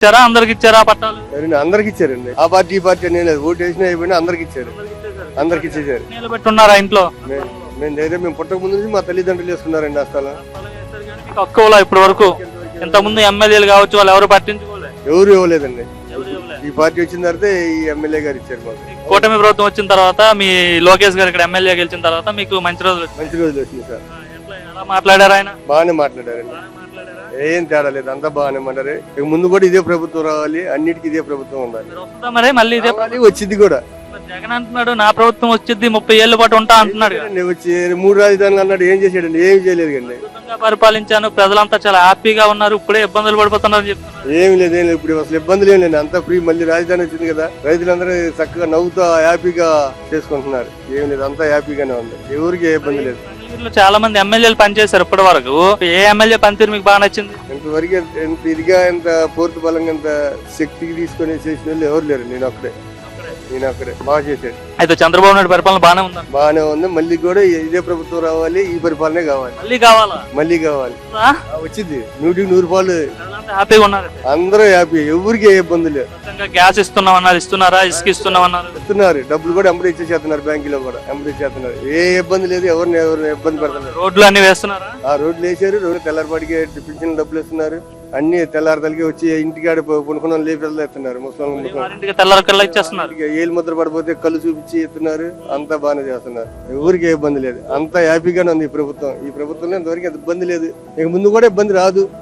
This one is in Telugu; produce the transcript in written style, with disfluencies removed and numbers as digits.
ఇచ్చారా? అందరికి ఇచ్చారా పట్టాలు? అందరికి ఇచ్చారండి. ఆ పార్టీ ఈ పార్టీ అని లేదు, ఓటు వేసినా అయిపోయినా అందరికి ఇచ్చారు. అందరికి ఇచ్చేసారు. పెట్టున్నారా ఇంట్లో? మేము పుట్టక ముందు నుంచి మా తల్లిదండ్రులు వేసుకున్నారండి ఆ స్థలం. తక్కువలో ఇప్పటి వరకు ఇంతకుముందు ఎమ్మెల్యేలు కావచ్చు వాళ్ళు ఎవరు పట్టించుకోలేదు, ఎవరు ఇవ్వలేదండి. ఈ పార్టీ వచ్చిన తర్వాత ఈ ఎమ్మెల్యే గారు ఇచ్చారు మాకు. కూటమి ప్రభుత్వం వచ్చిన తర్వాత మీ లోకేష్ గారు ఇక్కడ ఎమ్మెల్యే గెలిచిన తర్వాత మీకు మంచి రోజులు వచ్చింది సార్. ఎలా మాట్లాడారు ఆయన? బాగానే మాట్లాడారండి, ఏం తేడా లేదు, అంతా బాగానే మాట్లాడారు. ఇక ముందు కూడా ఇదే ప్రభుత్వం రావాలి, అన్నిటికీ ఇదే ప్రభుత్వం ఉండాలి. మరి మళ్ళీ ఇదే వచ్చింది కూడా. జగన్ అంటున్నాడు నా ప్రభుత్వం వచ్చింది 30 ఏళ్ల పాటు ఉంటా అంటున్నాడు. వచ్చి 3 రాజధానులు అన్నాడు, ఏం చేసాడండి? ఏమి చేయలేదు కండి. పరిపాలించాను, ప్రజలంతా చాలా హ్యాపీగా ఉన్నారు, ఇప్పుడే ఇబ్బందులు పడిపోతున్నారు చెప్తున్నారు. ఏమి లేదు, ఏం లేదు, ఇప్పుడు అసలు ఇబ్బందులు ఏం లేదు, అంతా ఫ్రీ. మళ్ళీ రాజధాని వచ్చింది కదా, రైతులందరూ చక్కగా నవ్వుతా హ్యాపీగా చేసుకుంటున్నారు. ఏమి లేదు, అంతా హ్యాపీగానే ఉంది, ఎవరికి ఏ ఇబ్బంది లేదు. చాలా మంది ఎమ్మెల్యేలు పనిచేశారు ఇప్పటి వరకు. ఏ ఎమ్మెల్యే పనితీరు మీకు బాగా నచ్చింది? ఇంతవరకు ఎంత ఇదిగా, ఎంత పూర్తి బలంగా, ఎంత శక్తికి తీసుకొని చేసిన వాళ్ళు ఎవరు లేరు. నేను అక్కడే బాగా చేశాడు. అయితే చంద్రబాబు నాయుడు పరిపాలన బాగానే ఉంది. బాగానే ఉంది. మళ్ళీ కూడా ఇదే ప్రభుత్వం రావాలి, ఈ పరిపాలనే కావాలి. మళ్ళీ కావాలి. వచ్చింది 100 రూపాయలు. హ్యాపీగా ఉన్నారు, అందరూ హ్యాపీ, ఎవరికి ఏ ఇబ్బంది లేదు. గ్యాస్ ఇస్తున్నారా? ఇసుక ఇస్తున్నారు, డబ్బులు కూడా ఎంబడి ఇచ్చేస్తున్నారు, బ్యాంకులో కూడా ఎంబడి ఇచ్చేస్తున్నారు. ఏ ఇబ్బంది లేదు, ఎవరిని ఇబ్బంది పెడుతున్నారు. రోడ్లు అన్ని వేస్తున్నారా? ఆ రోడ్లు వేసారు, తెల్లారిపాటికి పింఛన్ డబ్బులు ఇస్తున్నారు. అన్ని తెల్లారతలకి వచ్చి ఇంటికాడ పుణుకున్న లేపి ఇస్తున్నారు. ముస్లిం తెల్లారకల్లా ఇచ్చేస్తున్నారు. ఏళ్ళు ముద్ర పడిపోతే కళ్ళు చూపించి ఇస్తున్నారు. అంతా బాగానే చేస్తున్నారు, ఎవరికి ఏ ఇబ్బంది లేదు, అంతా హ్యాపీగానే ఉంది ఈ ప్రభుత్వం. ఈ ప్రభుత్వంలో ఇంతవరకు ఇబ్బంది లేదు, ఇక ముందు కూడా ఇబ్బంది రాదు.